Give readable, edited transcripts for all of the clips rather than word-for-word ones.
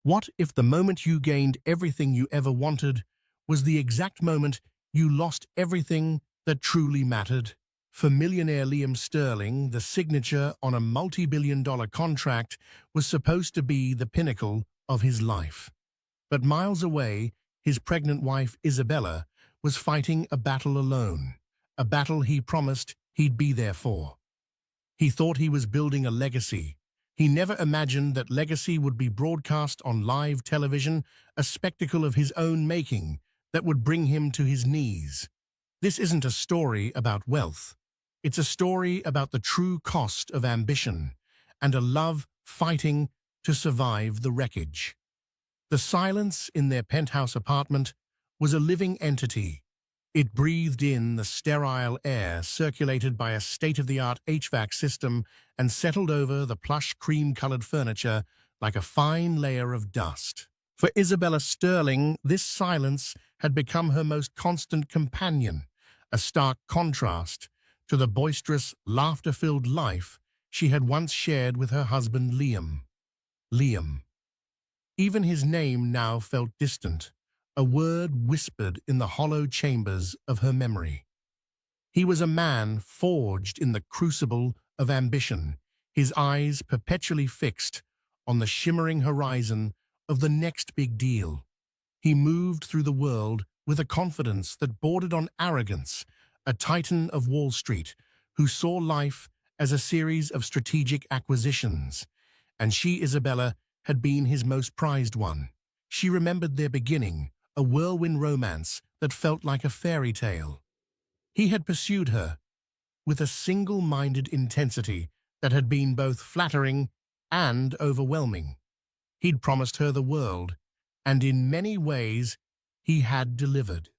What if the moment you gained everything you ever wanted was the exact moment you lost everything that truly mattered? For millionaire Liam Sterling, the signature on a multi-billion-dollar contract was supposed to be the pinnacle of his life. But miles away, his pregnant wife Isabella was fighting a battle alone, a battle he promised he'd be there for. He thought he was building a legacy. He never imagined that legacy would be broadcast on live television, a spectacle of his own making that would bring him to his knees. This isn't a story about wealth. It's a story about the true cost of ambition and a love fighting to survive the wreckage. The silence in their penthouse apartment was a living entity. It breathed in the sterile air circulated by a state-of-the-art HVAC system and settled over the plush cream-colored furniture like a fine layer of dust. For Isabella Sterling, this silence had become her most constant companion, a stark contrast to the boisterous, laughter-filled life she had once shared with her husband Liam. Liam. Even his name now felt distant, a word whispered in the hollow chambers of her memory. He was a man forged in the crucible of ambition, his eyes perpetually fixed on the shimmering horizon of the next big deal. He moved through the world with a confidence that bordered on arrogance, a titan of Wall Street who saw life as a series of strategic acquisitions. And she, Isabella, had been his most prized one. She remembered their beginning, a whirlwind romance that felt like a fairy tale. He had pursued her with a single-minded intensity that had been both flattering and overwhelming. He'd promised her the world, and in many ways he had delivered.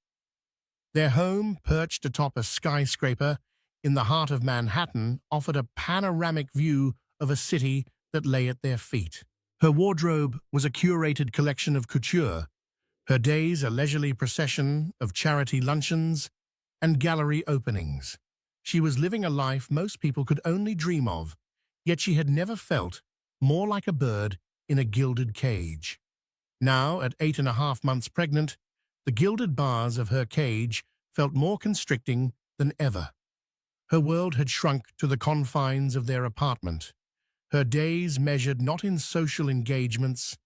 Their home, perched atop a skyscraper in the heart of Manhattan, offered a panoramic view of a city that lay at their feet. Her wardrobe was a curated collection of couture, her days a leisurely procession of charity luncheons and gallery openings. She was living a life most people could only dream of, yet she had never felt more like a bird in a gilded cage. Now, at 8.5 months pregnant, the gilded bars of her cage felt more constricting than ever. Her world had shrunk to the confines of their apartment, her days measured not in social engagements,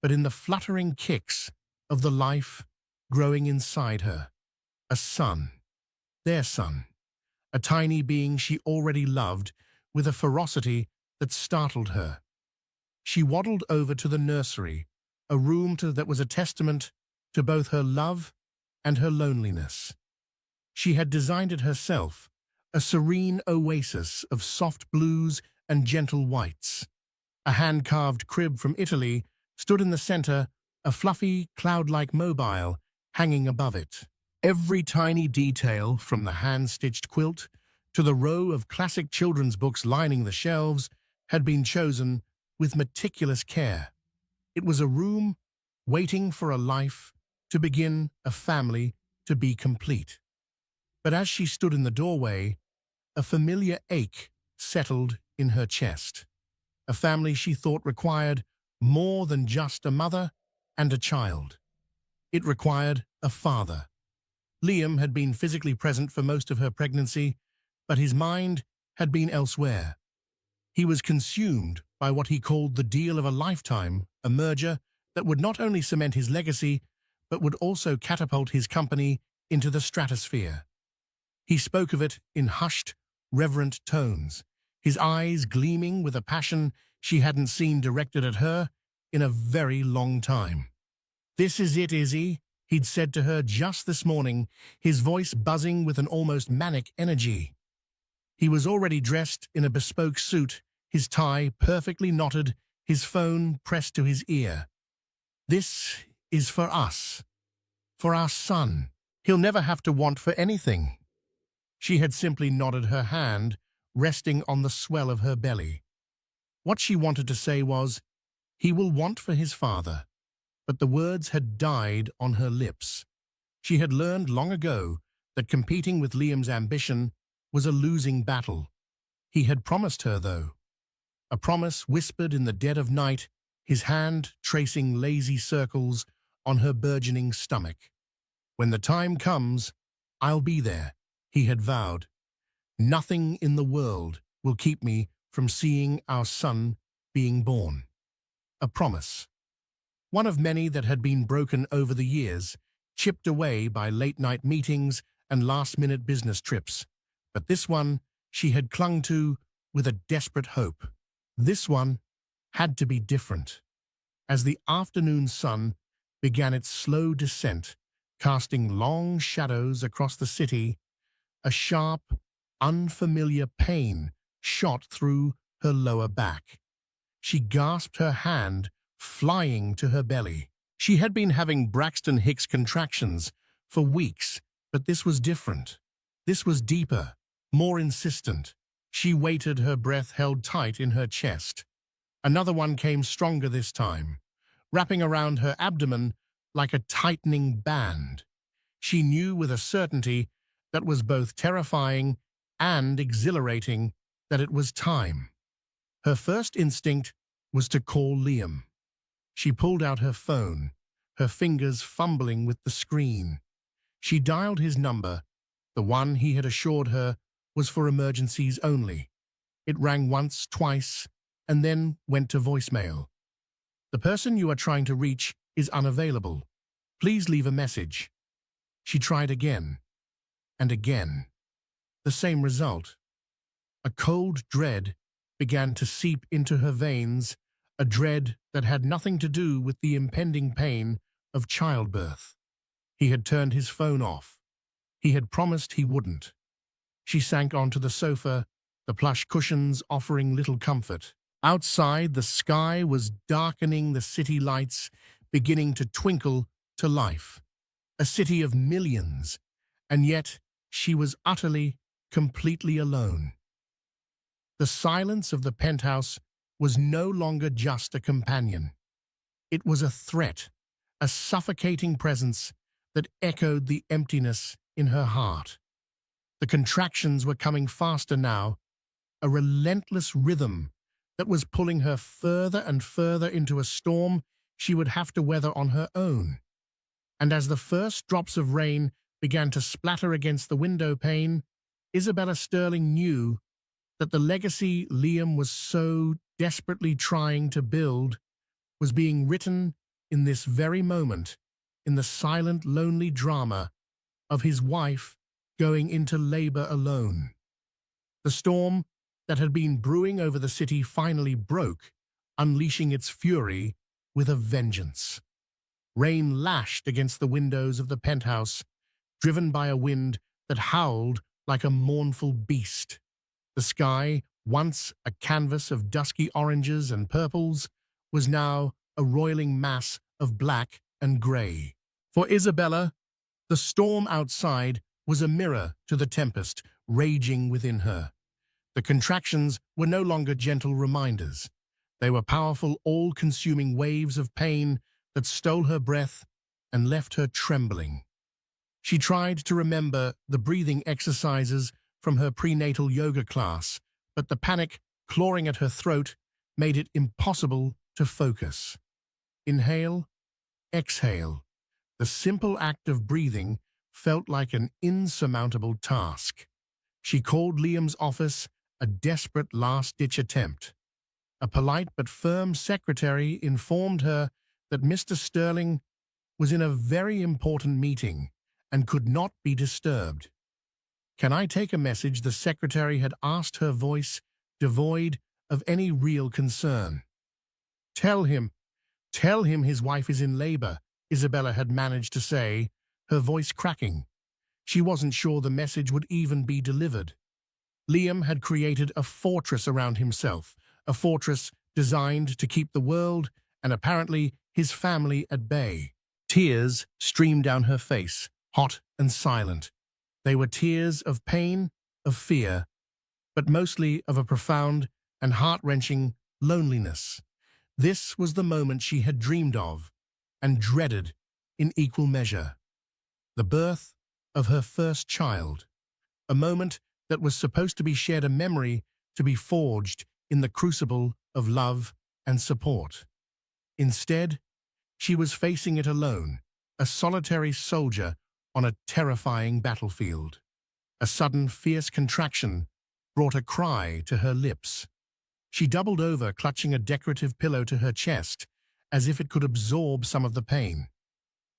but in the fluttering kicks of the life growing inside her. A son, their son, a tiny being she already loved with a ferocity that startled her. She waddled over to the nursery, a room that was a testament to both her love and her loneliness. She had designed it herself, a serene oasis of soft blues and gentle whites. A hand-carved crib from Italy stood in the center, a fluffy, cloud-like mobile hanging above it. Every tiny detail, from the hand-stitched quilt to the row of classic children's books lining the shelves, had been chosen with meticulous care. It was a room waiting for a life to begin, a family to be complete. But as she stood in the doorway, a familiar ache settled in her chest. A family she thought required more than just a mother and a child. It required a father. Liam had been physically present for most of her pregnancy, but his mind had been elsewhere. He was consumed by what he called the deal of a lifetime, a merger that would not only cement his legacy, but would also catapult his company into the stratosphere. He spoke of it in hushed, reverent tones, his eyes gleaming with a passion she hadn't seen directed at her in a very long time. "This is it, Izzy," he'd said to her just this morning, his voice buzzing with an almost manic energy. He was already dressed in a bespoke suit, his tie perfectly knotted, his phone pressed to his ear. "This is for us, for our son. He'll never have to want for anything." She had simply nodded her hand, resting on the swell of her belly. What she wanted to say was, "He will want for his father," but the words had died on her lips. She had learned long ago that competing with Liam's ambition was a losing battle. He had promised her, though. A promise whispered in the dead of night, his hand tracing lazy circles on her burgeoning stomach. "When the time comes, I'll be there," he had vowed. "Nothing in the world will keep me from seeing our son being born." A promise. One of many that had been broken over the years, chipped away by late-night meetings and last-minute business trips. But this one she had clung to with a desperate hope. This one had to be different. As the afternoon sun began its slow descent, casting long shadows across the city, a sharp, unfamiliar pain shot through her lower back. She gasped, her hand flying to her belly. She had been having Braxton Hicks contractions for weeks, but this was different. This was deeper, more insistent. She waited, her breath held tight in her chest. Another one came stronger this time, wrapping around her abdomen like a tightening band. She knew with a certainty that was both terrifying and exhilarating that it was time. Her first instinct was to call Liam. She pulled out her phone, her fingers fumbling with the screen. She dialed his number, the one he had assured her was for emergencies only. It rang once, twice, and then went to voicemail. "The person you are trying to reach is unavailable. Please leave a message." She tried again, and again. The same result. A cold dread began to seep into her veins, a dread that had nothing to do with the impending pain of childbirth. He had turned his phone off. He had promised he wouldn't. She sank onto the sofa, the plush cushions offering little comfort. Outside, the sky was darkening, the city lights beginning to twinkle to life. A city of millions, and yet she was utterly, completely alone. The silence of the penthouse was no longer just a companion. It was a threat, a suffocating presence that echoed the emptiness in her heart. The contractions were coming faster now, a relentless rhythm that was pulling her further and further into a storm she would have to weather on her own. And as the first drops of rain began to splatter against the window pane, Isabella Sterling knew that the legacy Liam was so desperately trying to build was being written in this very moment, in the silent, lonely drama of his wife going into labor alone. The storm that had been brewing over the city finally broke, unleashing its fury with a vengeance. Rain lashed against the windows of the penthouse, driven by a wind that howled like a mournful beast. The sky, once a canvas of dusky oranges and purples, was now a roiling mass of black and grey. For Isabella, the storm outside was a mirror to the tempest raging within her. The contractions were no longer gentle reminders. They were powerful, all-consuming waves of pain that stole her breath and left her trembling. She tried to remember the breathing exercises from her prenatal yoga class, but the panic clawing at her throat made it impossible to focus. Inhale, exhale. The simple act of breathing felt like an insurmountable task. She called Liam's office, a desperate last-ditch attempt. A polite but firm secretary informed her that Mr. Sterling was in a very important meeting and could not be disturbed. "Can I take a message?" the secretary had asked, her voice devoid of any real concern. Tell him his wife is in labor," Isabella had managed to say, her voice cracking. She wasn't sure the message would even be delivered. Liam had created a fortress around himself, a fortress designed to keep the world and apparently his family at bay. Tears streamed down her face, hot and silent. They were tears of pain, of fear, but mostly of a profound and heart-wrenching loneliness. This was the moment she had dreamed of and dreaded in equal measure. The birth of her first child, a moment that was supposed to be shared, a memory to be forged in the crucible of love and support. Instead, she was facing it alone, a solitary soldier on a terrifying battlefield. A sudden, fierce contraction brought a cry to her lips. She doubled over, clutching a decorative pillow to her chest, as if it could absorb some of the pain.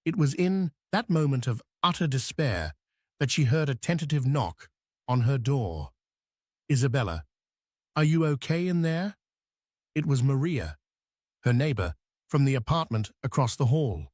It was in that moment of utter despair that she heard a tentative knock on her door. "Isabella, are you okay in there?" It was Maria, her neighbor, from the apartment across the hall.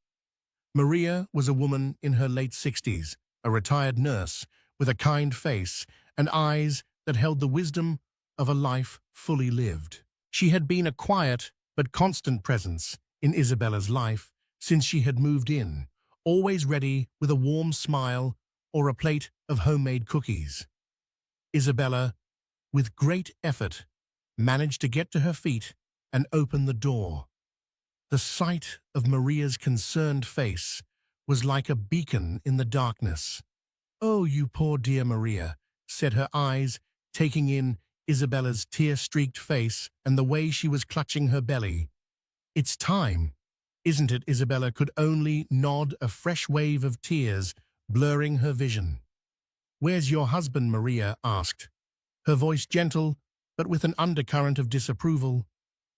Maria was a woman in her late 60s, a retired nurse with a kind face and eyes that held the wisdom of a life fully lived. She had been a quiet but constant presence in Isabella's life since she had moved in, always ready with a warm smile or a plate of homemade cookies. Isabella, with great effort, managed to get to her feet and open the door. The sight of Maria's concerned face was like a beacon in the darkness. "Oh, you poor dear Maria," said her eyes, taking in Isabella's tear-streaked face and the way she was clutching her belly. "It's time, isn't it?" Isabella could only nod, a fresh wave of tears blurring her vision. "Where's your husband?" Maria asked, her voice gentle but with an undercurrent of disapproval.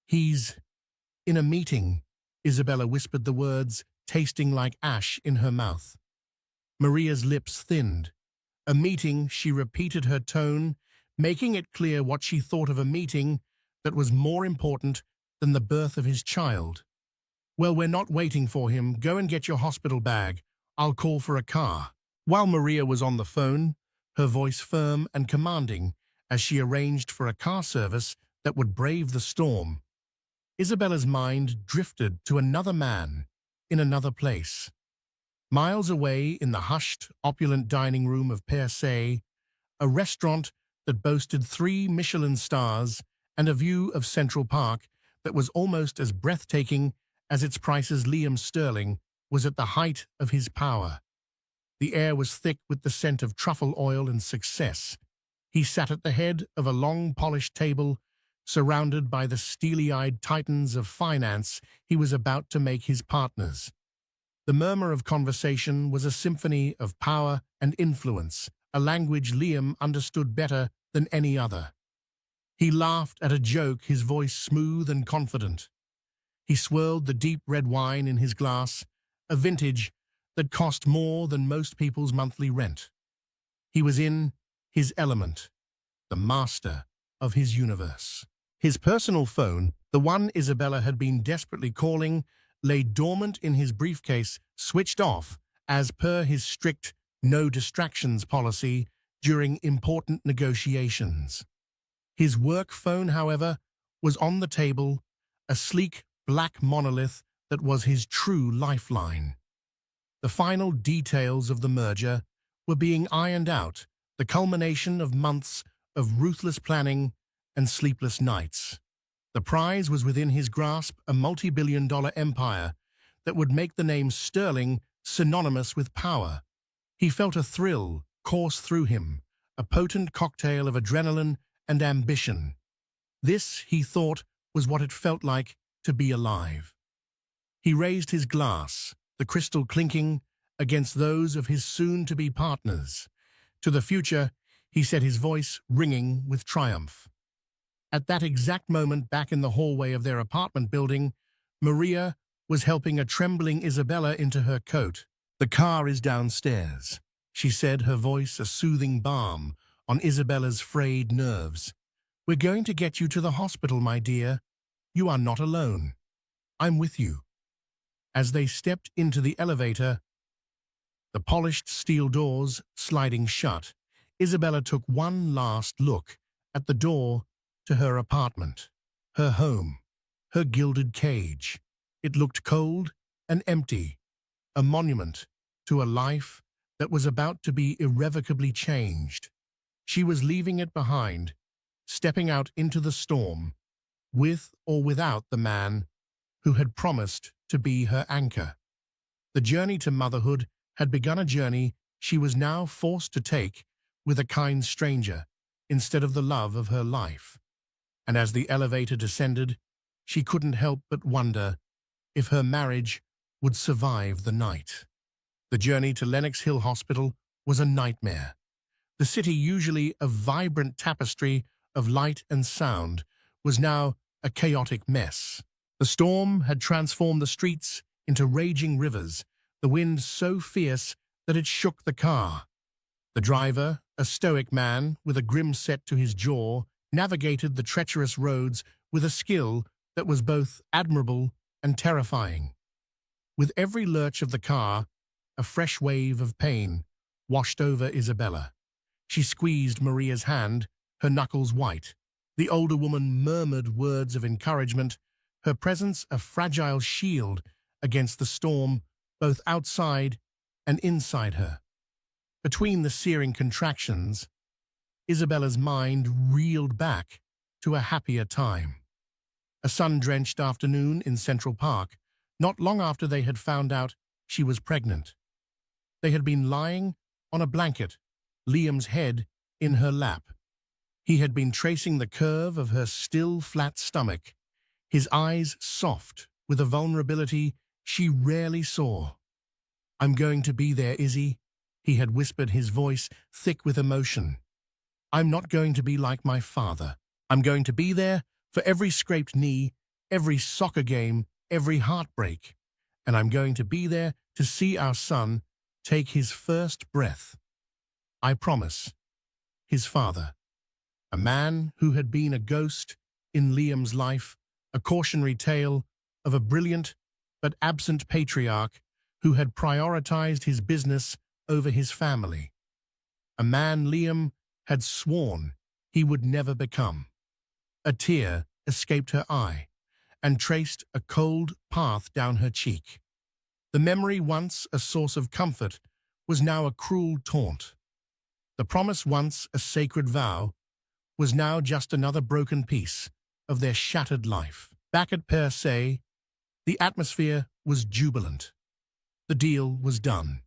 "He's in a meeting," Isabella whispered the words, tasting like ash in her mouth. Maria's lips thinned. "A meeting," she repeated, her tone making it clear what she thought of a meeting that was more important than the birth of his child. "Well, we're not waiting for him. Go and get your hospital bag. I'll call for a car." While Maria was on the phone, her voice firm and commanding as she arranged for a car service that would brave the storm, Isabella's mind drifted to another man in another place. Miles away in the hushed, opulent dining room of Per Se, a restaurant that boasted 3 Michelin stars and a view of Central Park that was almost as breathtaking as its prices, Liam Sterling was at the height of his power. The air was thick with the scent of truffle oil and success. He sat at the head of a long, polished table, surrounded by the steely-eyed titans of finance he was about to make his partners. The murmur of conversation was a symphony of power and influence, a language Liam understood better than any other. He laughed at a joke, his voice smooth and confident. He swirled the deep red wine in his glass, a vintage that cost more than most people's monthly rent. He was in his element, the master of his universe. His personal phone, the one Isabella had been desperately calling, lay dormant in his briefcase, switched off as per his strict no distractions policy during important negotiations. His work phone, however, was on the table, a sleek black monolith that was his true lifeline. The final details of the merger were being ironed out, the culmination of months of ruthless planning and sleepless nights. The prize was within his grasp, a multi-billion-dollar empire that would make the name Sterling synonymous with power. He felt a thrill course through him, a potent cocktail of adrenaline and ambition. This, he thought, was what it felt like to be alive. He raised his glass, the crystal clinking against those of his soon-to-be partners. To the future, he said, his voice ringing with triumph. At that exact moment, back in the hallway of their apartment building, Maria was helping a trembling Isabella into her coat. "The car is downstairs," she said, her voice a soothing balm on Isabella's frayed nerves. "We're going to get you to the hospital, my dear. You are not alone. I'm with you." As they stepped into the elevator, the polished steel doors sliding shut, Isabella took one last look at the door to her apartment, her home, her gilded cage. It looked cold and empty, a monument to a life that was about to be irrevocably changed. She was leaving it behind, stepping out into the storm, with or without the man who had promised to be her anchor. The journey to motherhood had begun, a journey she was now forced to take with a kind stranger instead of the love of her life. And as the elevator descended, she couldn't help but wonder, if her marriage would survive the night. The journey to Lenox Hill Hospital was a nightmare. The city, usually a vibrant tapestry of light and sound, was now a chaotic mess. The storm had transformed the streets into raging rivers, the wind so fierce that it shook the car. The driver, a stoic man with a grim set to his jaw, navigated the treacherous roads with a skill that was both admirable and terrifying. With every lurch of the car, a fresh wave of pain washed over Isabella. She squeezed Maria's hand, her knuckles white. The older woman murmured words of encouragement, her presence a fragile shield against the storm both outside and inside her. Between the searing contractions, Isabella's mind reeled back to a happier time. A sun-drenched afternoon in Central Park, not long after they had found out she was pregnant. They had been lying on a blanket, Liam's head in her lap. He had been tracing the curve of her still flat stomach, his eyes soft with a vulnerability she rarely saw. "I'm going to be there, Izzy," he had whispered, his voice thick with emotion. "I'm not going to be like my father. I'm going to be there for every scraped knee, every soccer game, every heartbreak. And I'm going to be there to see our son take his first breath. I promise." His father, a man who had been a ghost in Liam's life, a cautionary tale of a brilliant but absent patriarch who had prioritized his business over his family. A man Liam had sworn he would never become. A tear escaped her eye and traced a cold path down her cheek. The memory, once a source of comfort, was now a cruel taunt. The promise, once a sacred vow, was now just another broken piece of their shattered life. Back at Per Se, the atmosphere was jubilant. The deal was done.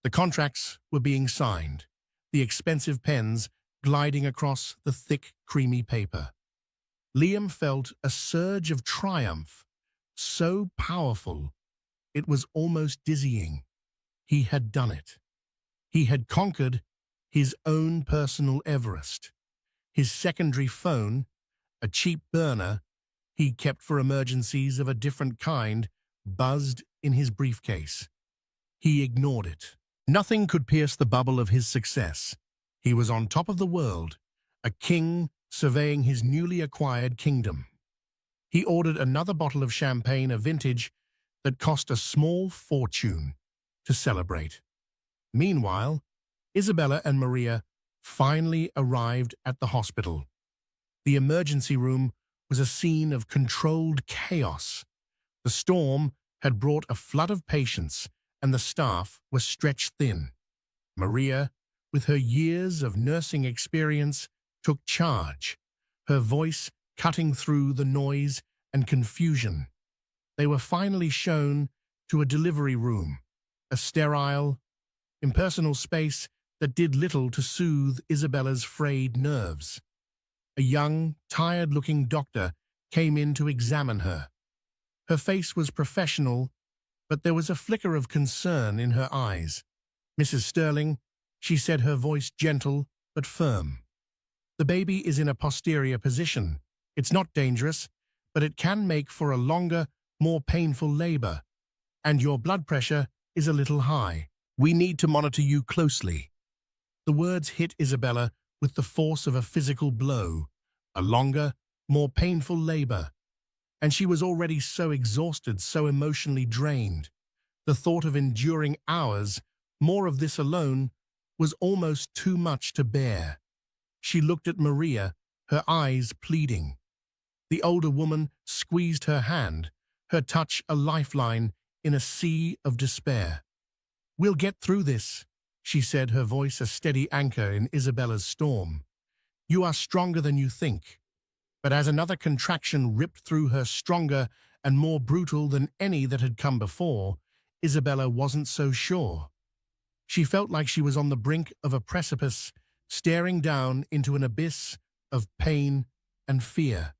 The contracts were being signed, the expensive pens gliding across the thick, creamy paper. Liam felt a surge of triumph, so powerful it was almost dizzying. He had done it. He had conquered his own personal Everest. His secondary phone, a cheap burner he kept for emergencies of a different kind, buzzed in his briefcase. He ignored it. Nothing could pierce the bubble of his success. He was on top of the world, a king surveying his newly acquired kingdom. He ordered another bottle of champagne, a vintage that cost a small fortune, to celebrate. Meanwhile, Isabella and Maria finally arrived at the hospital. The emergency room was a scene of controlled chaos. The storm had brought a flood of patients, and the staff was stretched thin. Maria, with her years of nursing experience, took charge, her voice cutting through the noise and confusion. They were finally shown to a delivery room, a sterile, impersonal space that did little to soothe Isabella's frayed nerves. A young, tired-looking doctor came in to examine her. Her face was professional, but there was a flicker of concern in her eyes. "Mrs. Sterling," she said, her voice gentle but firm. "The baby is in a posterior position. It's not dangerous, but it can make for a longer, more painful labor. And your blood pressure is a little high. We need to monitor you closely." The words hit Isabella with the force of a physical blow. A longer, more painful labor. And she was already so exhausted, so emotionally drained. The thought of enduring hours, more of this alone, was almost too much to bear. She looked at Maria, her eyes pleading. The older woman squeezed her hand, her touch a lifeline in a sea of despair. "We'll get through this," she said, her voice a steady anchor in Isabella's storm. "You are stronger than you think." But as another contraction ripped through her, stronger and more brutal than any that had come before, Isabella wasn't so sure. She felt like she was on the brink of a precipice, staring down into an abyss of pain and fear.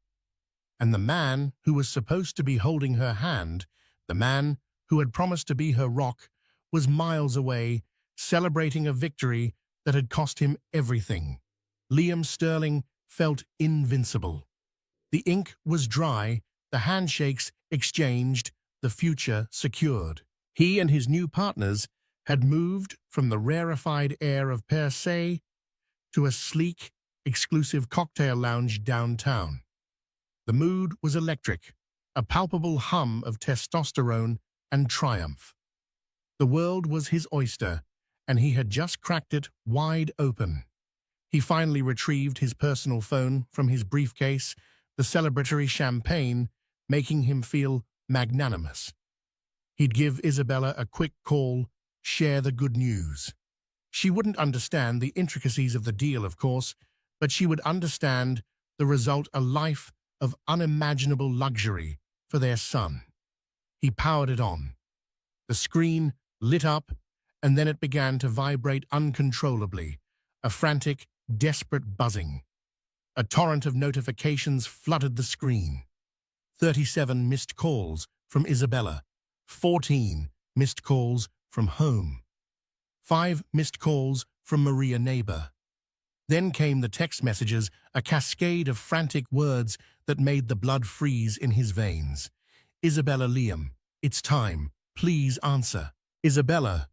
And the man who was supposed to be holding her hand, The man who had promised to be her rock was miles away, celebrating a victory that had cost him everything. Liam Sterling felt invincible. The ink was dry, the handshakes exchanged, the future secured. He and his new partners had moved from the rarefied air of Per Se to a sleek, exclusive cocktail lounge downtown. The mood was electric, a palpable hum of testosterone and triumph. The world was his oyster, and he had just cracked it wide open. He finally retrieved his personal phone from his briefcase, the celebratory champagne making him feel magnanimous. He'd give Isabella a quick call, share the good news. She wouldn't understand the intricacies of the deal, of course, but she would understand the result, a life of unimaginable luxury for their son. He powered it on. The screen lit up, and then it began to vibrate uncontrollably, a frantic, desperate buzzing. A torrent of notifications flooded the screen. 37 missed calls from Isabella, 14 missed calls from home, 5 missed calls from Maria neighbor. Then came the text messages, a cascade of frantic words that made the blood freeze in his veins. Isabella, Liam, it's time. Please answer. Isabella,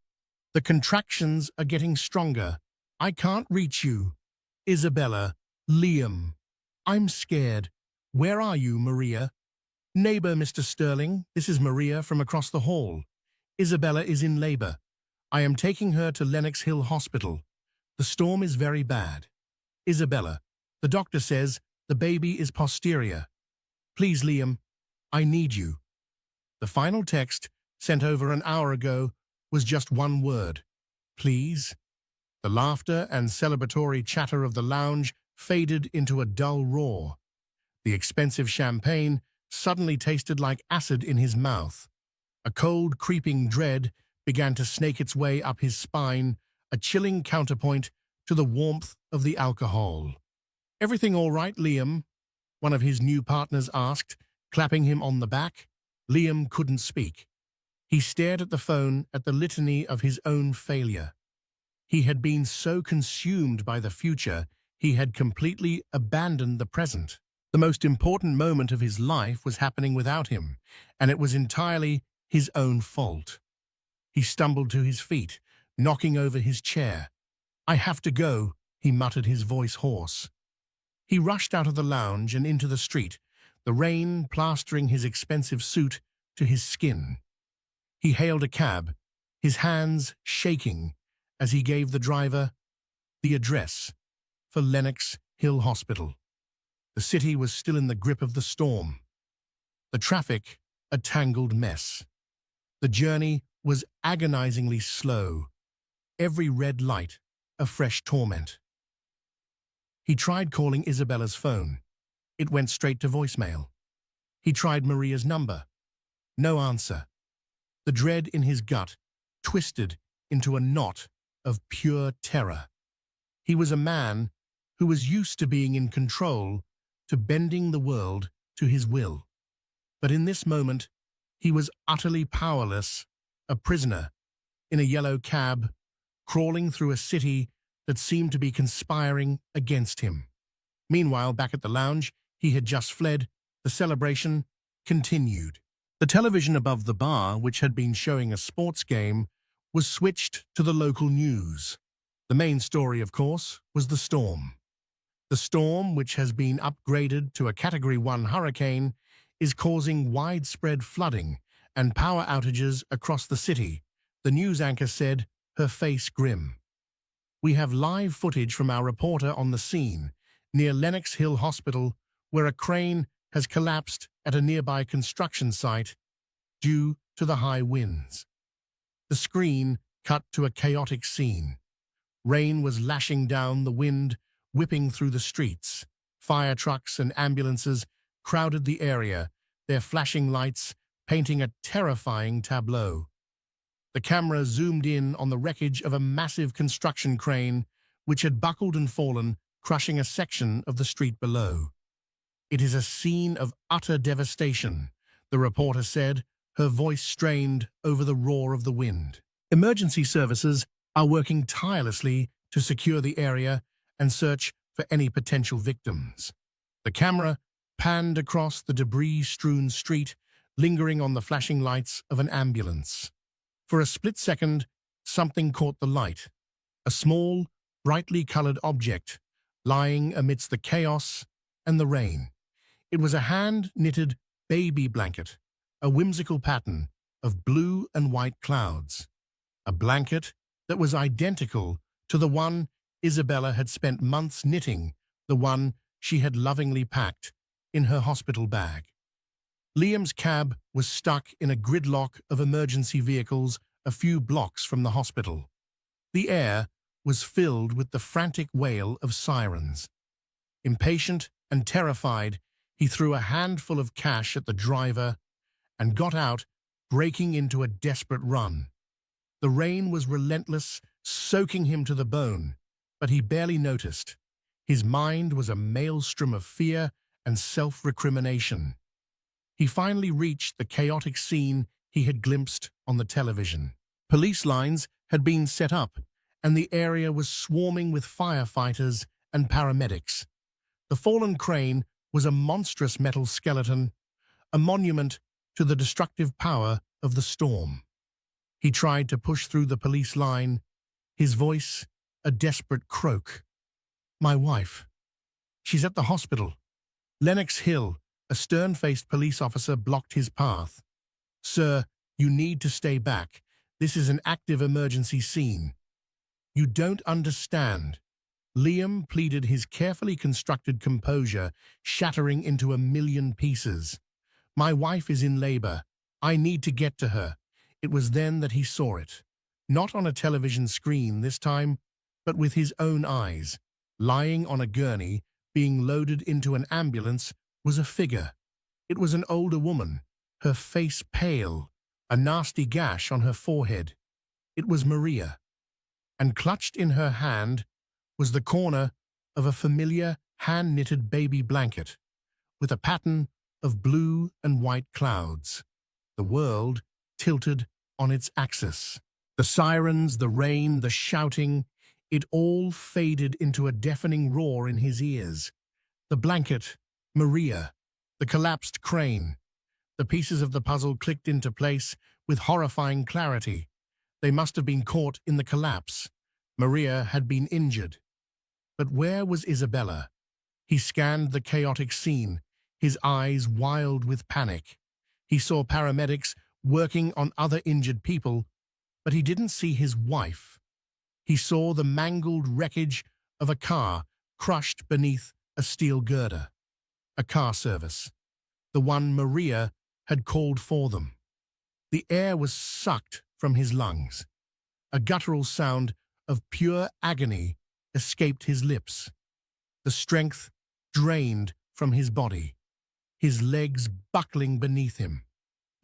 the contractions are getting stronger. I can't reach you. Isabella, Liam, I'm scared. Where are you, Maria? Neighbor, Mr. Sterling, this is Maria from across the hall. Isabella is in labor. I am taking her to Lenox Hill Hospital. The storm is very bad. Isabella, the doctor says the baby is posterior. Please, Liam, I need you. The final text, sent over an hour ago, was just one word. Please. The laughter and celebratory chatter of the lounge faded into a dull roar. The expensive champagne suddenly tasted like acid in his mouth. A cold, creeping dread began to snake its way up his spine, a chilling counterpoint to the warmth of the alcohol. Everything all right, Liam? One of his new partners asked, clapping him on the back. Liam couldn't speak. He stared at the phone, at the litany of his own failure. He had been so consumed by the future, he had completely abandoned the present. The most important moment of his life was happening without him, and it was entirely his own fault. He stumbled to his feet, knocking over his chair. I have to go, he muttered, his voice hoarse. He rushed out of the lounge and into the street, the rain plastering his expensive suit to his skin. He hailed a cab, his hands shaking as he gave the driver the address for Lenox Hill Hospital. The city was still in the grip of the storm. The traffic, a tangled mess. The journey was agonizingly slow. Every red light, a fresh torment. He tried calling Isabella's phone. It went straight to voicemail. He tried Maria's number. No answer. The dread in his gut twisted into a knot of pure terror. He was a man who was used to being in control, to bending the world to his will. But in this moment, he was utterly powerless, a prisoner in a yellow cab, crawling through a city that seemed to be conspiring against him. Meanwhile, back at the lounge, he had just fled. The celebration continued. The television above the bar, which had been showing a sports game, was switched to the local news. The main story, of course, was the storm. The storm, which has been upgraded to a Category 1 hurricane, is causing widespread flooding and power outages across the city, the news anchor said, her face grim. We have live footage from our reporter on the scene, near Lenox Hill Hospital, where a crane has collapsed at a nearby construction site due to the high winds. The screen cut to a chaotic scene. Rain was lashing down, the wind whipping through the streets. Fire trucks and ambulances crowded the area, their flashing lights painting a terrifying tableau. The camera zoomed in on the wreckage of a massive construction crane which had buckled and fallen, crushing a section of the street below. It is a scene of utter devastation, the reporter said, her voice strained over the roar of the wind. Emergency services are working tirelessly to secure the area and search for any potential victims. The camera panned across the debris-strewn street, lingering on the flashing lights of an ambulance. For a split second, something caught the light. A small, brightly colored object lying amidst the chaos and the rain. It was a hand-knitted baby blanket, a whimsical pattern of blue and white clouds. A blanket that was identical to the one Isabella had spent months knitting, the one she had lovingly packed in her hospital bag. Liam's cab was stuck in a gridlock of emergency vehicles a few blocks from the hospital. The air was filled with the frantic wail of sirens. Impatient and terrified, he threw a handful of cash at the driver and got out, breaking into a desperate run. The rain was relentless, soaking him to the bone, but he barely noticed. His mind was a maelstrom of fear and self-recrimination. He finally reached the chaotic scene he had glimpsed on the television. Police lines had been set up, and the area was swarming with firefighters and paramedics. The fallen crane was a monstrous metal skeleton, a monument to the destructive power of the storm. He tried to push through the police line, his voice a desperate croak. "My wife. She's at the hospital." Lennox Hill, a stern-faced police officer, blocked his path. "Sir, you need to stay back. This is an active emergency scene." "You don't understand." Liam pleaded, his carefully constructed composure shattering into a million pieces. "My wife is in labor. I need to get to her." It was then that he saw it. Not on a television screen this time, but with his own eyes. Lying on a gurney, being loaded into an ambulance, was a figure. It was an older woman, her face pale, a nasty gash on her forehead. It was Maria. And clutched in her hand was the corner of a familiar hand-knitted baby blanket, with a pattern of blue and white clouds. The world tilted on its axis. The sirens, the rain, the shouting, it all faded into a deafening roar in his ears. The blanket, Maria, the collapsed crane. The pieces of the puzzle clicked into place with horrifying clarity. They must have been caught in the collapse. Maria had been injured. But where was Isabella? He scanned the chaotic scene, his eyes wild with panic. He saw paramedics working on other injured people, but he didn't see his wife. He saw the mangled wreckage of a car crushed beneath a steel girder. A car service, the one Maria had called for them. The air was sucked from his lungs. A guttural sound of pure agony escaped his lips. The strength drained from his body, his legs buckling beneath him.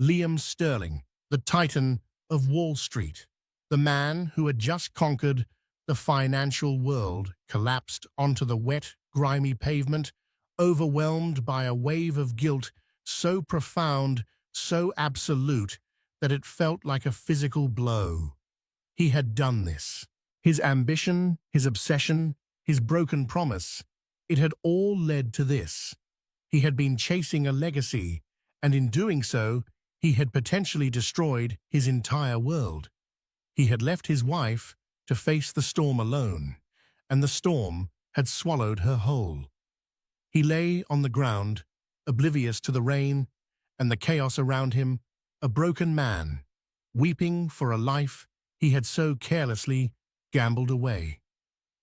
Liam Sterling, the titan of Wall Street, the man who had just conquered the financial world, collapsed onto the wet, grimy pavement, overwhelmed by a wave of guilt so profound, so absolute, that it felt like a physical blow. He had done this. His ambition, his obsession, his broken promise, it had all led to this. He had been chasing a legacy, and in doing so, he had potentially destroyed his entire world. He had left his wife to face the storm alone, and the storm had swallowed her whole. He lay on the ground, oblivious to the rain and the chaos around him, a broken man, weeping for a life he had so carelessly gambled away.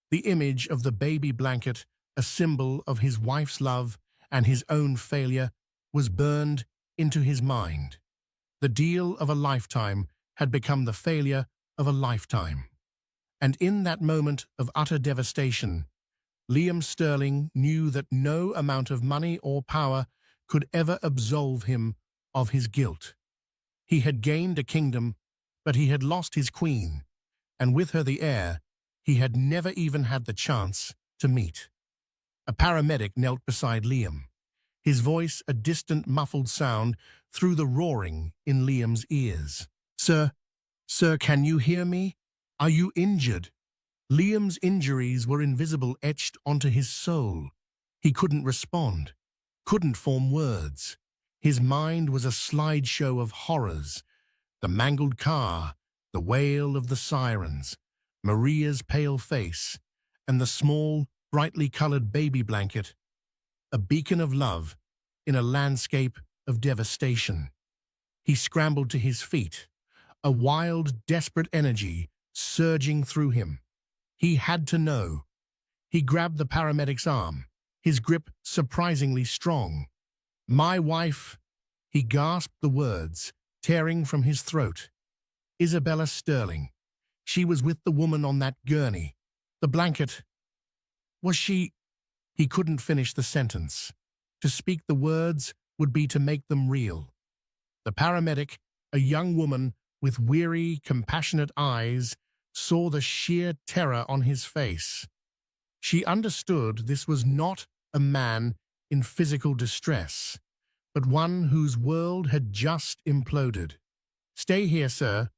The image of the baby blanket, a symbol of his wife's love and his own failure, was burned into his mind. The deal of a lifetime had become the failure of a lifetime. And in that moment of utter devastation, Liam Sterling knew that no amount of money or power could ever absolve him of his guilt. He had gained a kingdom, but he had lost his queen, and with her the heir he had never even had the chance to meet. A paramedic knelt beside Liam, his voice a distant, muffled sound through the roaring in Liam's ears. "Sir, sir, can you hear me? Are you injured?" Liam's injuries were invisible, etched onto his soul. He couldn't respond, couldn't form words. His mind was a slideshow of horrors. The mangled car, the wail of the sirens, Maria's pale face, and the small, brightly colored baby blanket, a beacon of love in a landscape of devastation. He scrambled to his feet, a wild, desperate energy surging through him. He had to know. He grabbed the paramedic's arm, his grip surprisingly strong. "My wife," he gasped the words, tearing from his throat. "Isabella Sterling. She was with the woman on that gurney. The blanket. Was she—" He couldn't finish the sentence. To speak the words would be to make them real. The paramedic, a young woman with weary, compassionate eyes, saw the sheer terror on his face. She understood this was not a man in physical distress, but one whose world had just imploded. "Stay here, sir.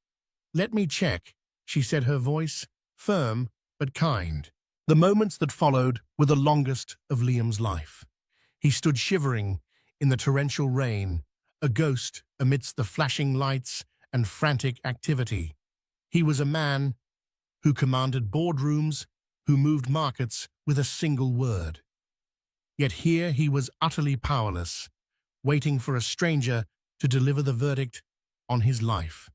Let me check," she said, her voice firm but kind. The moments that followed were the longest of Liam's life. He stood shivering in the torrential rain, a ghost amidst the flashing lights and frantic activity. He was a man who commanded boardrooms, who moved markets with a single word. Yet here he was utterly powerless, waiting for a stranger to deliver the verdict on his life.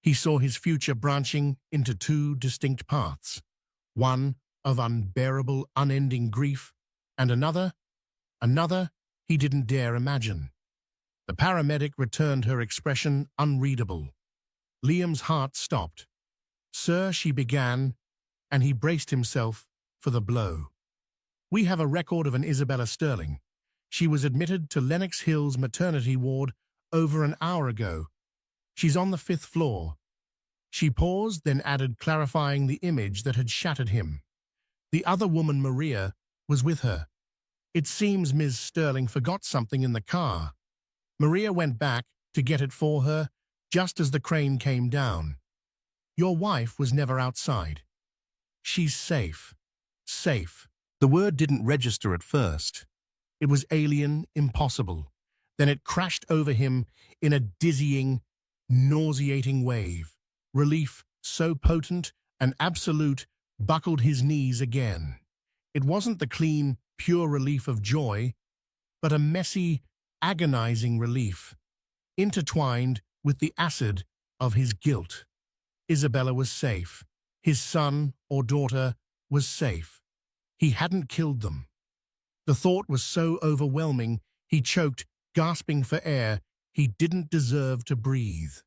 He saw his future branching into two distinct paths, one of unbearable, unending grief, and another he didn't dare imagine. The paramedic returned her expression unreadable. Liam's heart stopped. "Sir," she began, and he braced himself for the blow. "We have a record of an Isabella Sterling. She was admitted to Lenox Hill's maternity ward over an hour ago. She's on the 5th floor." She paused, then added, clarifying the image that had shattered him. "The other woman, Maria, was with her. It seems Ms. Sterling forgot something in the car. Maria went back to get it for her just as the crane came down. Your wife was never outside. She's safe. Safe." The word didn't register at first. It was alien, impossible. Then it crashed over him in a dizzying, nauseating wave. Relief so potent and absolute buckled his knees again. It wasn't the clean, pure relief of joy, but a messy, agonizing relief, intertwined with the acid of his guilt. Isabella was safe. His son or daughter was safe. He hadn't killed them. The thought was so overwhelming, he choked, gasping for air. He didn't deserve to breathe.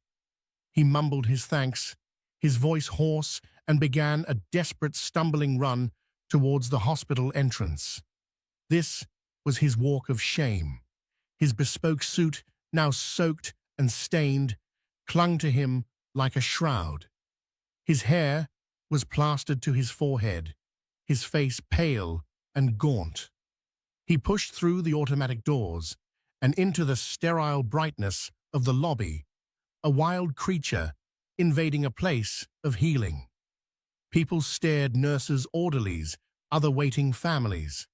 He mumbled his thanks, his voice hoarse, and began a desperate, stumbling run towards the hospital entrance. This was his walk of shame. His bespoke suit, now soaked and stained, clung to him like a shroud. His hair was plastered to his forehead, his face pale and gaunt. He pushed through the automatic doors and into the sterile brightness of the lobby, a wild creature invading a place of healing. People stared, nurses, orderlies, other waiting families.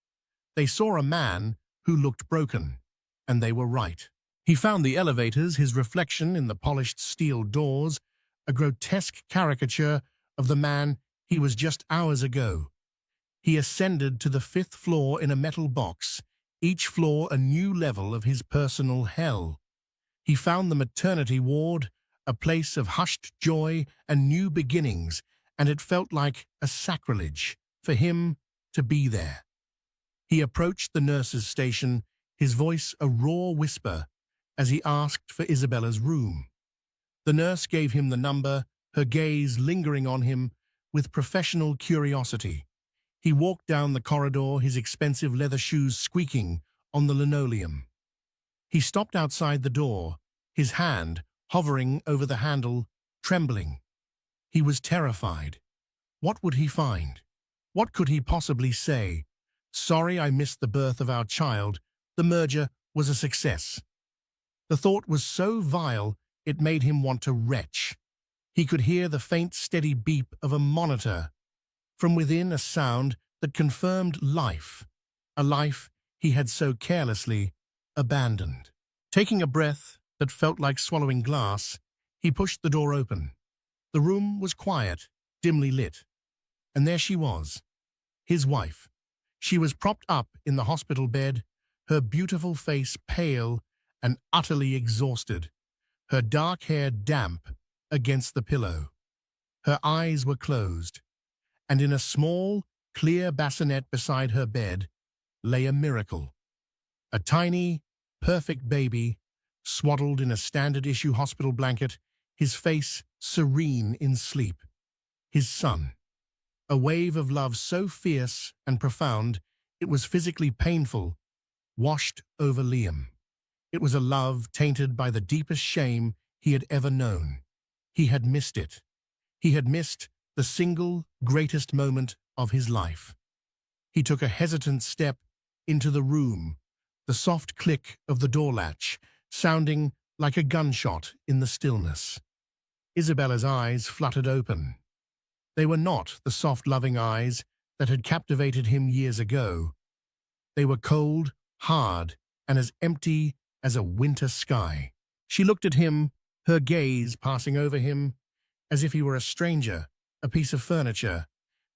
They saw a man who looked broken, and they were right. He found the elevators, his reflection in the polished steel doors, a grotesque caricature of the man he was just hours ago. He ascended to the 5th floor in a metal box, each floor a new level of his personal hell. He found the maternity ward, a place of hushed joy and new beginnings, and it felt like a sacrilege for him to be there. He approached the nurse's station, his voice a raw whisper, as he asked for Isabella's room. The nurse gave him the number, her gaze lingering on him with professional curiosity. He walked down the corridor, his expensive leather shoes squeaking on the linoleum. He stopped outside the door, his hand hovering over the handle, trembling. He was terrified. What would he find? What could he possibly say? "Sorry, I missed the birth of our child. The merger was a success." The thought was so vile it made him want to retch. He could hear the faint, steady beep of a monitor. From within, a sound that confirmed life, a life he had so carelessly abandoned. Taking a breath that felt like swallowing glass, he pushed the door open. The room was quiet, dimly lit. And there she was, his wife. She was propped up in the hospital bed, her beautiful face pale and utterly exhausted, her dark hair damp against the pillow. Her eyes were closed, and in a small, clear bassinet beside her bed lay a miracle. A tiny, perfect baby, swaddled in a standard-issue hospital blanket, his face serene in sleep. His son. A wave of love so fierce and profound it was physically painful, washed over Liam. It was a love tainted by the deepest shame he had ever known. He had missed it. He had missed the single greatest moment of his life. He took a hesitant step into the room, the soft click of the door latch sounding like a gunshot in the stillness. Isabella's eyes fluttered open. They were not the soft, loving eyes that had captivated him years ago. They were cold, hard, and as empty as a winter sky. She looked at him, her gaze passing over him, as if he were a stranger, a piece of furniture.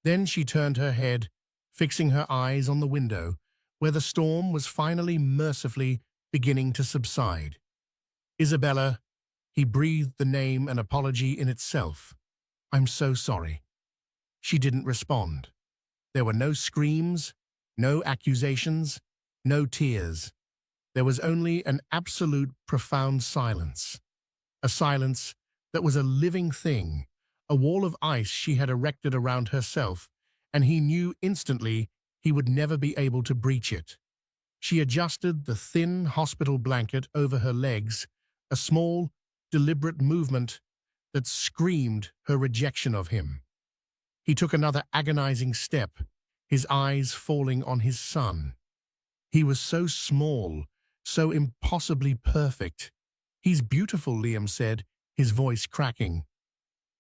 Then she turned her head, fixing her eyes on the window, where the storm was finally mercifully beginning to subside. Isabella, he breathed the name an apology in itself. I'm so sorry. She didn't respond. There were no screams, no accusations, no tears. There was only an absolute, profound silence. A silence that was a living thing, a wall of ice she had erected around herself, and he knew instantly he would never be able to breach it. She adjusted the thin hospital blanket over her legs, a small, deliberate movement that screamed her rejection of him. He took another agonizing step, his eyes falling on his son. He was so small, so impossibly perfect. He's beautiful, Liam said, his voice cracking.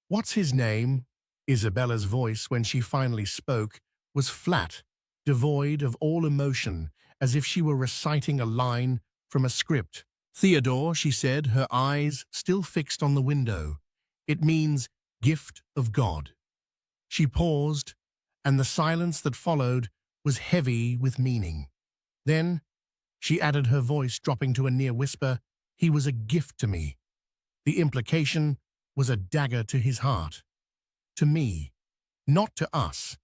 What's his name? Isabella's voice, when she finally spoke, was flat, devoid of all emotion, as if she were reciting a line from a script. Theodore, she said, her eyes still fixed on the window. It means gift of God. She paused, and the silence that followed was heavy with meaning. Then she added, her voice dropping to a near whisper, he was a gift to me. The implication was a dagger to his heart. To me, not to us.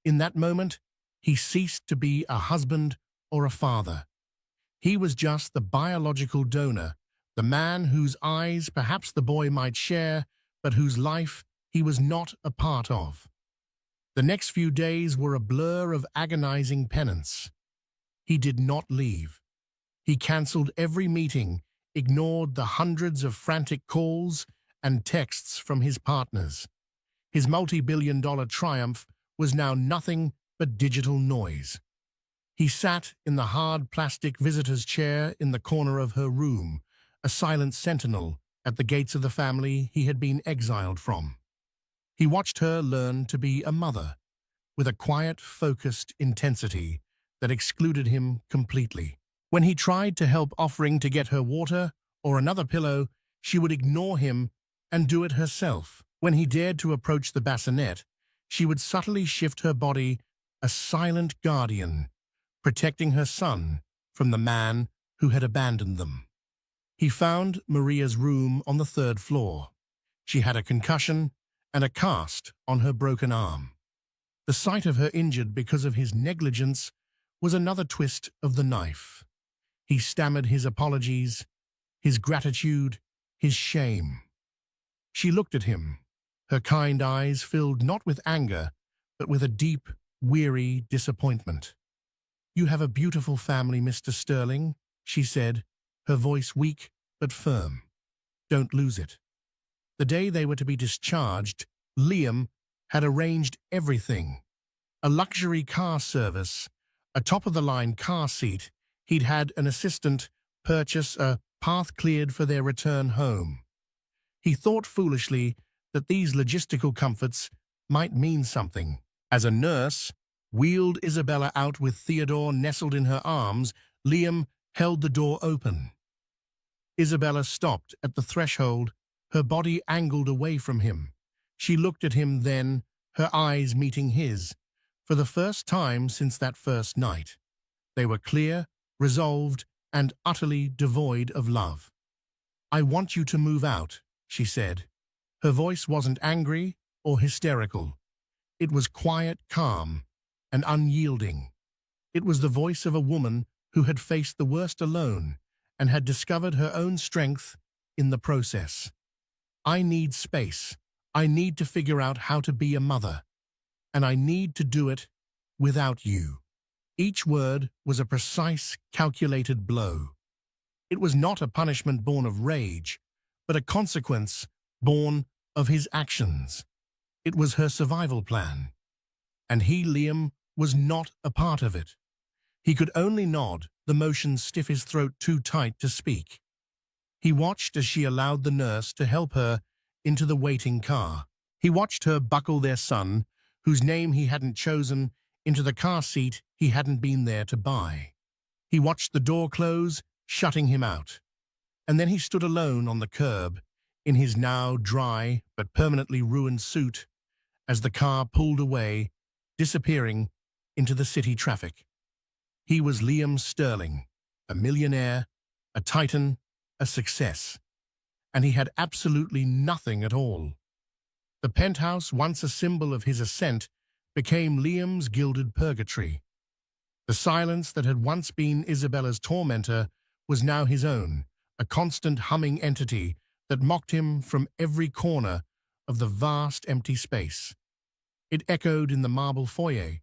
In that moment, he ceased to be a husband or a father. He was just the biological donor, the man whose eyes perhaps the boy might share, but whose life he was not a part of. The next few days were a blur of agonizing penance. He did not leave. He cancelled every meeting, ignored the hundreds of frantic calls and texts from his partners. His multi-billion-dollar triumph was now nothing but digital noise. He sat in the hard plastic visitor's chair in the corner of her room, a silent sentinel at the gates of the family he had been exiled from. He watched her learn to be a mother, with a quiet, focused intensity that excluded him completely. When he tried to help, offering to get her water or another pillow, she would ignore him and do it herself. When he dared to approach the bassinet, she would subtly shift her body, a silent guardian, protecting her son from the man who had abandoned them. He found Maria's room on the 3rd floor. She had a concussion and a cast on her broken arm. The sight of her injured because of his negligence was another twist of the knife. He stammered his apologies, his gratitude, his shame. She looked at him, her kind eyes filled not with anger, but with a deep, weary disappointment. You have a beautiful family, Mr. Sterling, she said, her voice weak but firm. Don't lose it. The day they were to be discharged, Liam had arranged everything. A luxury car service, a top-of-the-line car seat. He'd had an assistant purchase a path cleared for their return home. He thought foolishly that these logistical comforts might mean something. As a nurse wheeled Isabella out with Theodore nestled in her arms, Liam held the door open. Isabella stopped at the threshold, her body angled away from him. She looked at him then, her eyes meeting his. For the first time since that first night, they were clear, resolved, and utterly devoid of love. "I want you to move out," she said. Her voice wasn't angry or hysterical. It was quiet, calm, and unyielding. It was the voice of a woman who had faced the worst alone and had discovered her own strength in the process. "I need space. I need to figure out how to be a mother. And I need to do it without you." Each word was a precise, calculated blow. It was not a punishment born of rage, but a consequence born of his actions. It was her survival plan. And he, Liam, was not a part of it. He could only nod, the motion stiff his throat too tight to speak. He watched as she allowed the nurse to help her into the waiting car. He watched her buckle their son, whose name he hadn't chosen, into the car seat he hadn't been there to buy. He watched the door close, shutting him out. And then he stood alone on the curb, in his now dry but permanently ruined suit, as the car pulled away, disappearing into the city traffic. He was Liam Sterling, a millionaire, a titan, a success. And he had absolutely nothing at all. The penthouse, once a symbol of his ascent, became Liam's gilded purgatory. The silence that had once been Isabella's tormentor was now his own, a constant humming entity that mocked him from every corner of the vast empty space. It echoed in the marble foyer,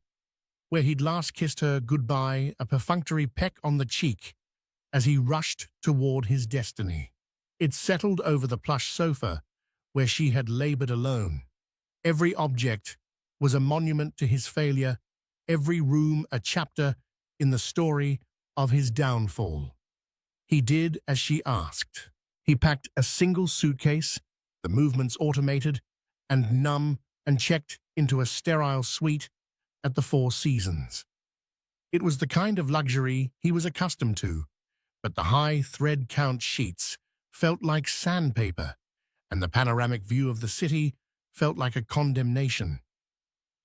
where he'd last kissed her goodbye, a perfunctory peck on the cheek, as he rushed toward his destiny. It settled over the plush sofa, where she had labored alone. Every object was a monument to his failure, every room a chapter in the story of his downfall. He did as she asked. He packed a single suitcase, the movements automated and numb, and checked into a sterile suite at the Four Seasons. It was the kind of luxury he was accustomed to, but the high thread count sheets felt like sandpaper, and the panoramic view of the city felt like a condemnation.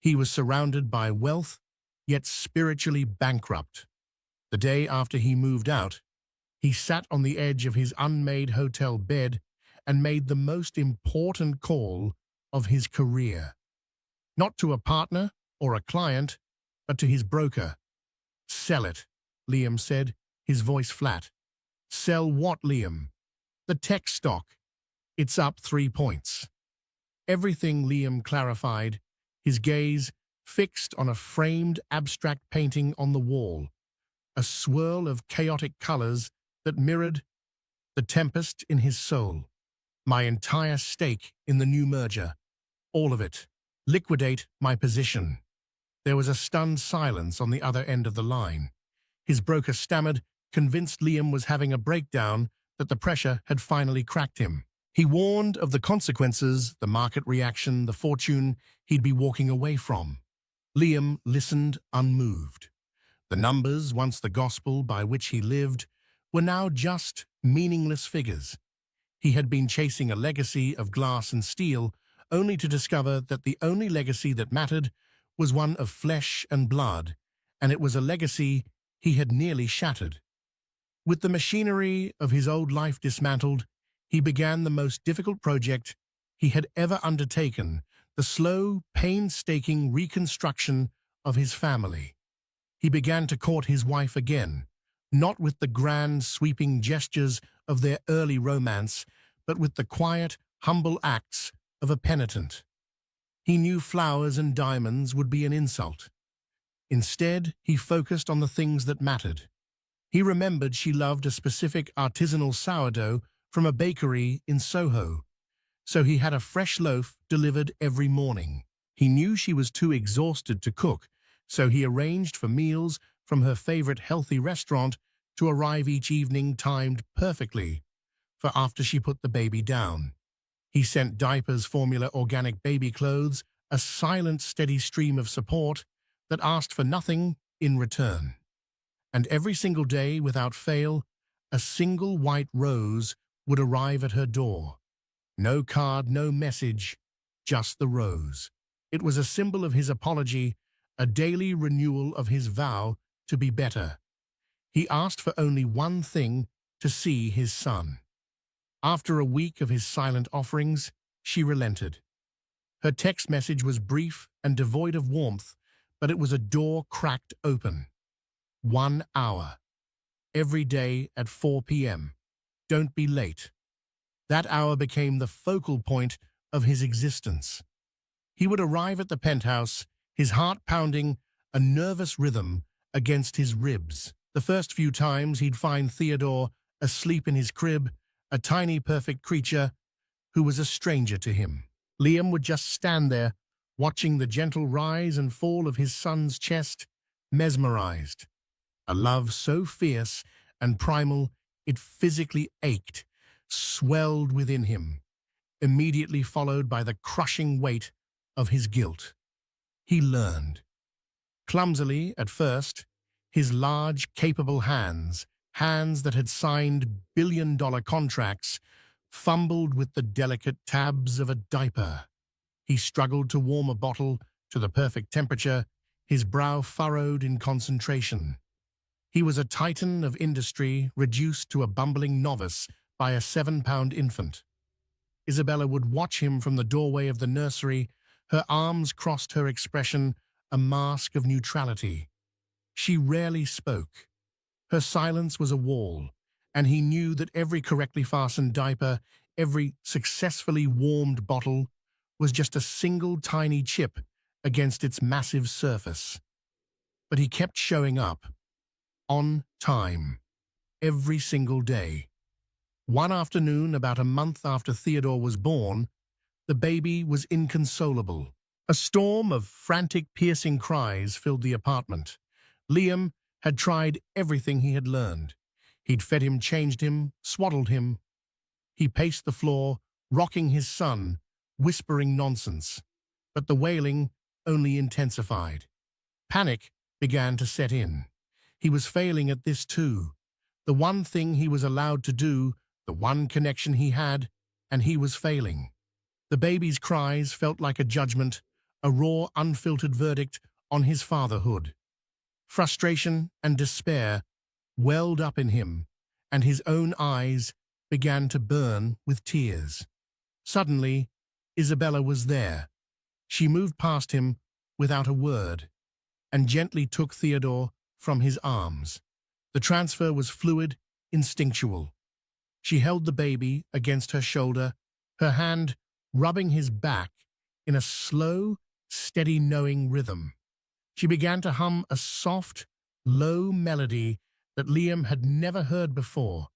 He was surrounded by wealth, yet spiritually bankrupt. The day after he moved out, he sat on the edge of his unmade hotel bed and made the most important call of his career. Not to a partner or a client, but to his broker. "Sell it," Liam said, his voice flat. "Sell what, Liam?" "The tech stock. It's up 3 points." "Everything," Liam clarified, his gaze fixed on a framed abstract painting on the wall, a swirl of chaotic colors that mirrored the tempest in his soul. "My entire stake in the new merger. All of it. Liquidate my position." There was a stunned silence on the other end of the line. His broker stammered, convinced Liam was having a breakdown, that the pressure had finally cracked him. He warned of the consequences, the market reaction, the fortune he'd be walking away from. Liam listened unmoved. The numbers, once the gospel by which he lived, were now just meaningless figures. He had been chasing a legacy of glass and steel, only to discover that the only legacy that mattered was one of flesh and blood, and it was a legacy he had nearly shattered. With the machinery of his old life dismantled, he began the most difficult project he had ever undertaken, the slow, painstaking reconstruction of his family. He began to court his wife again, not with the grand, sweeping gestures of their early romance, but with the quiet, humble acts of a penitent. He knew flowers and diamonds would be an insult. Instead, he focused on the things that mattered. He remembered she loved a specific artisanal sourdough from a bakery in Soho, so he had a fresh loaf delivered every morning. He knew she was too exhausted to cook, so he arranged for meals from her favorite healthy restaurant to arrive each evening timed perfectly for after she put the baby down. He sent diapers, formula, organic baby clothes, a silent, steady stream of support that asked for nothing in return. And every single day, without fail, a single white rose would arrive at her door. No card, no message, just the rose. It was a symbol of his apology, a daily renewal of his vow to be better. He asked for only one thing: to see his son. After a week of his silent offerings, she relented. Her text message was brief and devoid of warmth, but it was a door cracked open. 1 hour. Every day at 4 p.m. Don't be late. That hour became the focal point of his existence. He would arrive at the penthouse, his heart pounding, a nervous rhythm against his ribs. The first few times he'd find Theodore asleep in his crib, a tiny perfect creature who was a stranger to him. Liam would just stand there, watching the gentle rise and fall of his son's chest, mesmerized. A love so fierce and primal it physically ached, swelled within him, immediately followed by the crushing weight of his guilt. He learned. Clumsily at first, his large, capable hands that had signed billion-dollar contracts, fumbled with the delicate tabs of a diaper. He struggled to warm a bottle to the perfect temperature, his brow furrowed in concentration. He was a titan of industry, reduced to a bumbling novice by a 7-pound infant. Isabella would watch him from the doorway of the nursery, her arms crossed, her expression a mask of neutrality. She rarely spoke. Her silence was a wall, and he knew that every correctly fastened diaper, every successfully warmed bottle, was just a single tiny chip against its massive surface. But he kept showing up, on time, every single day. One afternoon, about a month after Theodore was born, the baby was inconsolable. A storm of frantic, piercing cries filled the apartment. Liam had tried everything he had learned. He'd fed him, changed him, swaddled him. He paced the floor, rocking his son, whispering nonsense. But the wailing only intensified. Panic began to set in. He was failing at this too. The one thing he was allowed to do, the one connection he had, and he was failing. The baby's cries felt like a judgment, a raw, unfiltered verdict on his fatherhood. Frustration and despair welled up in him, and his own eyes began to burn with tears. Suddenly, Isabella was there. She moved past him without a word, and gently took Theodore from his arms. The transfer was fluid, instinctual. She held the baby against her shoulder, her hand rubbing his back in a slow, steady, knowing rhythm. She began to hum a soft, low melody that Liam had never heard before.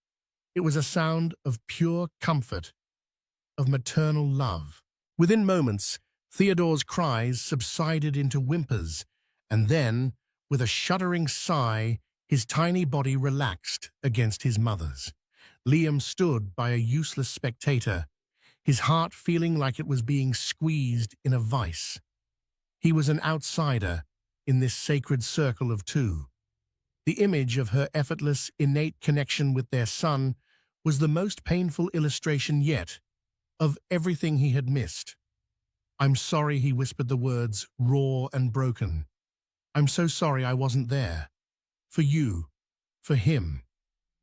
It was a sound of pure comfort, of maternal love. Within moments, Theodore's cries subsided into whimpers, and then, with a shuddering sigh, his tiny body relaxed against his mother's. Liam stood by a useless spectator, his heart feeling like it was being squeezed in a vice. He was an outsider in this sacred circle of two. The image of her effortless, innate connection with their son was the most painful illustration yet of everything he had missed. "I'm sorry," he whispered, the words raw and broken. "I'm so sorry I wasn't there. For you. For him."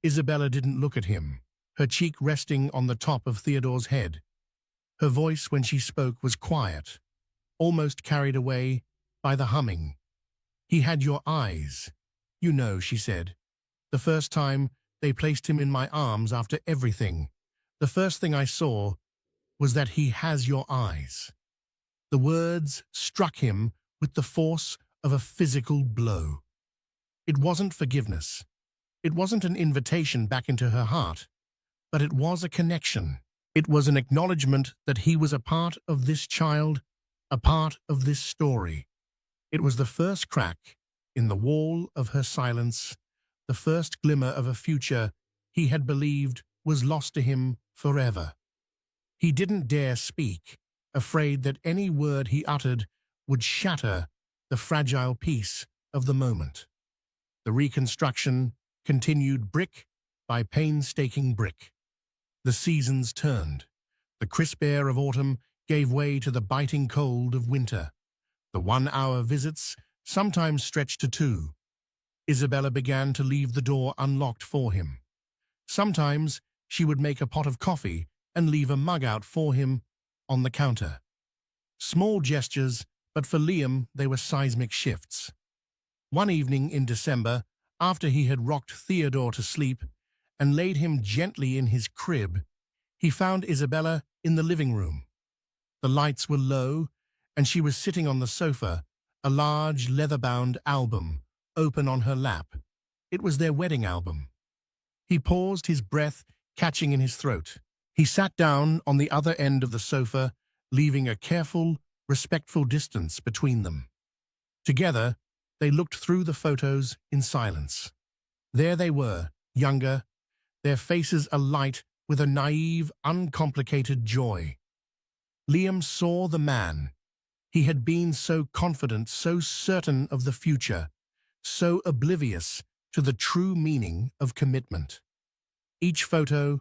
Isabella didn't look at him, her cheek resting on the top of Theodore's head. Her voice, when she spoke, was quiet, almost carried away by the humming. "He had your eyes. You know," she said. "The first time they placed him in my arms after everything, the first thing I saw was that he has your eyes." The words struck him with the force of a physical blow. It wasn't forgiveness. It wasn't an invitation back into her heart, but it was a connection. It was an acknowledgement that he was a part of this child, a part of this story. It was the first crack in the wall of her silence, the first glimmer of a future he had believed was lost to him forever. He didn't dare speak, afraid that any word he uttered would shatter the fragile peace of the moment. The reconstruction continued brick by painstaking brick. The seasons turned. The crisp air of autumn gave way to the biting cold of winter. The 1-hour visits sometimes stretched to 2. Isabella began to leave the door unlocked for him. Sometimes she would make a pot of coffee and leave a mug out for him on the counter. Small gestures, but for Liam they were seismic shifts. One evening in December, after he had rocked Theodore to sleep and laid him gently in his crib, he found Isabella in the living room. The lights were low, and she was sitting on the sofa, a large leather-bound album open on her lap. It was their wedding album. He paused, his breath catching in his throat. He sat down on the other end of the sofa, leaving a careful, respectful distance between them. Together, they looked through the photos in silence. There they were, younger, their faces alight with a naive, uncomplicated joy. Liam saw the man. He had been so confident, so certain of the future, so oblivious to the true meaning of commitment. Each photo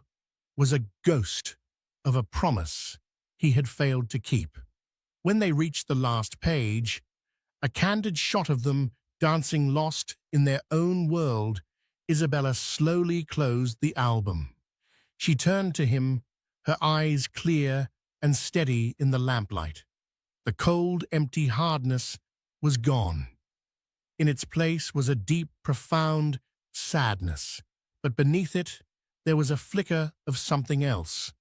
was a ghost of a promise he had failed to keep. When they reached the last page, a candid shot of them dancing lost in their own world, Isabella slowly closed the album. She turned to him, her eyes clear and steady in the lamplight. The cold, empty hardness was gone. In its place was a deep, profound sadness, but beneath it there was a flicker of something else,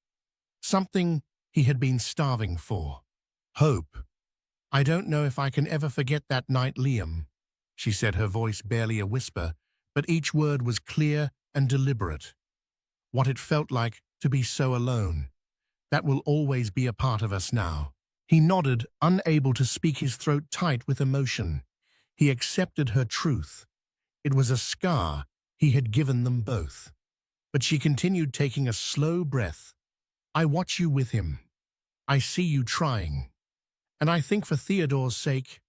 something he had been starving for. Hope. "I don't know if I can ever forget that night, Liam," she said, her voice barely a whisper, but each word was clear and deliberate. "What it felt like to be so alone. That will always be a part of us now." He nodded, unable to speak, his throat tight with emotion. He accepted her truth. It was a scar he had given them both. But she continued, taking a slow breath. "I watch you with him. I see you trying. And I think for Theodore's sake,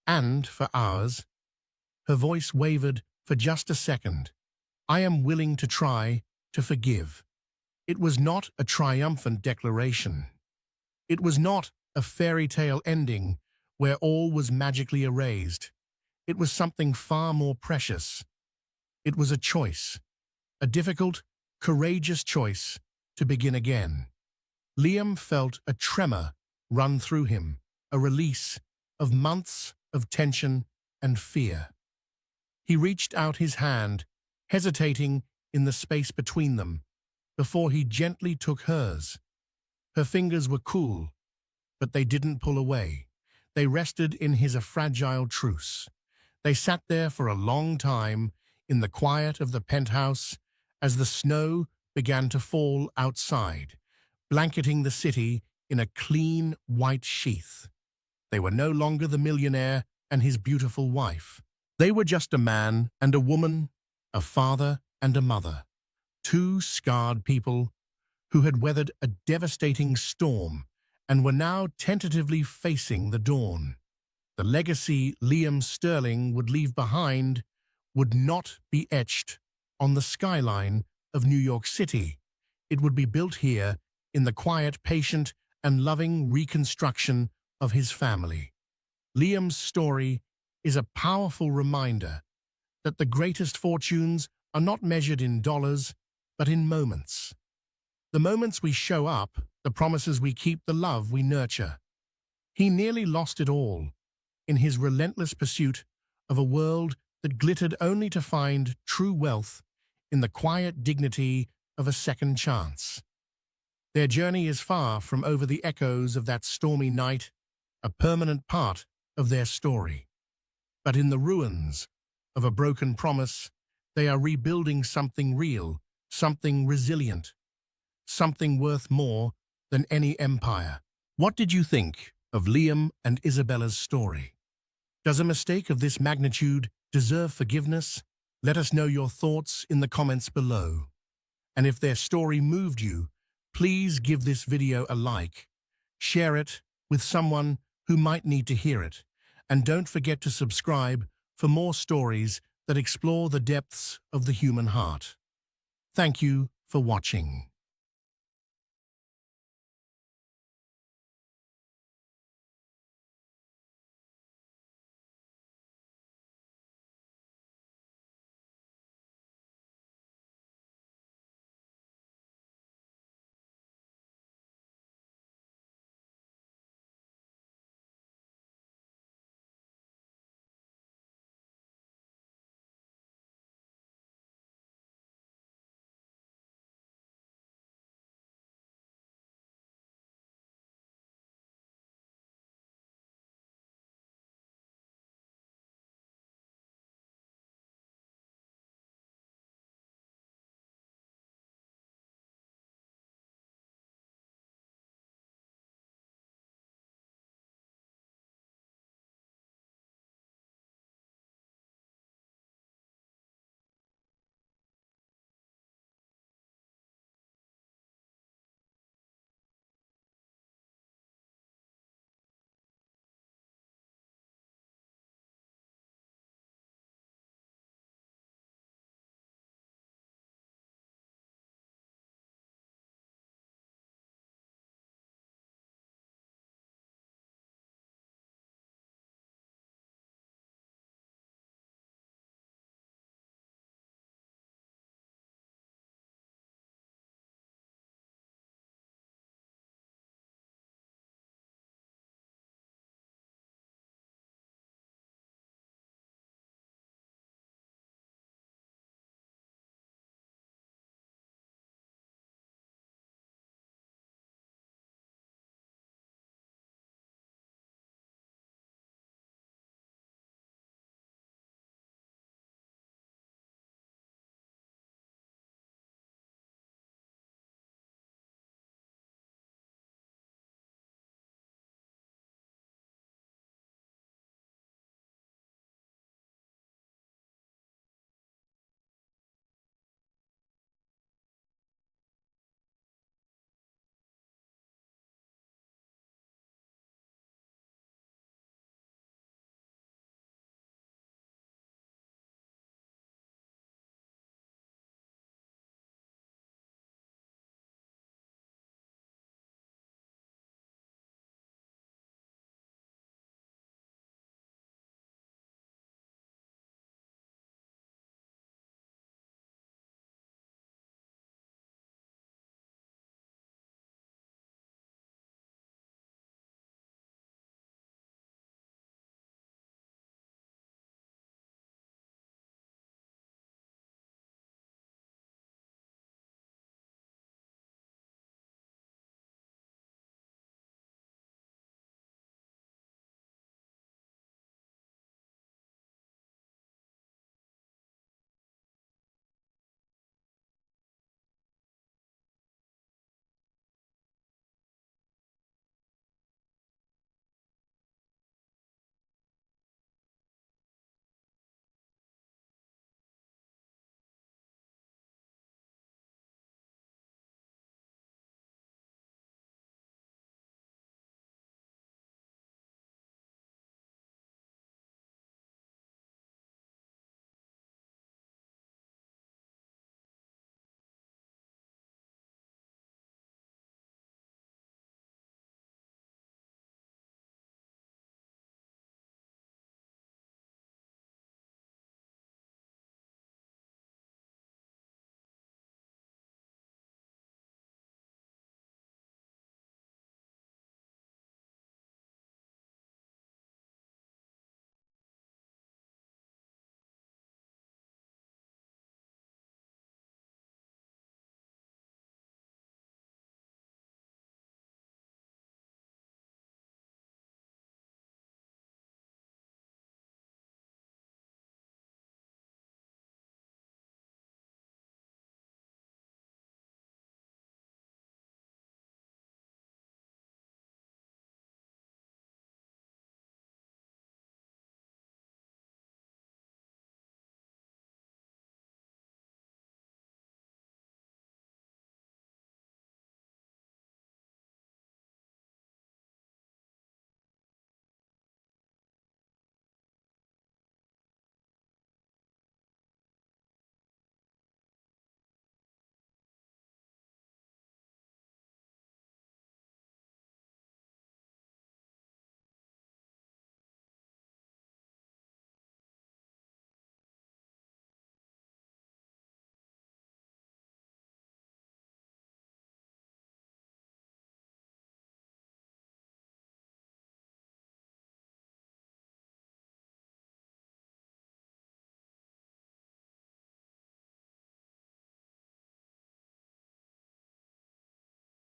and for ours," her voice wavered for just a second, "I am willing to try to forgive." It was not a triumphant declaration. It was not a fairy tale ending where all was magically erased. It was something far more precious. It was a choice, a difficult, courageous choice to begin again. Liam felt a tremor run through him, a release of months of tension and fear. He reached out his hand, hesitating in the space between them, before he gently took hers. Her fingers were cool, but they didn't pull away. They rested in his a fragile truce. They sat there for a long time in the quiet of the penthouse as the snow began to fall outside, blanketing the city in a clean white sheath. They were no longer the millionaire and his beautiful wife. They were just a man and a woman, a father and a mother. Two scarred people who had weathered a devastating storm and were now tentatively facing the dawn. The legacy Liam Sterling would leave behind would not be etched on the skyline of New York City. It would be built here in the quiet, patient, and loving reconstruction of his family. Liam's story is a powerful reminder that the greatest fortunes are not measured in dollars, but in moments. The moments we show up, the promises we keep, the love we nurture. He nearly lost it all in his relentless pursuit of a world that glittered, only to find true wealth in the quiet dignity of a second chance. Their journey is far from over the echoes of that stormy night, a permanent part of their story. But in the ruins of a broken promise, they are rebuilding something real, something resilient, something worth more than any empire. What did you think of Liam and Isabella's story? Does a mistake of this magnitude deserve forgiveness? Let us know your thoughts in the comments below. And if their story moved you, please give this video a like, share it with someone who might need to hear it, and don't forget to subscribe for more stories that explore the depths of the human heart. Thank you for watching.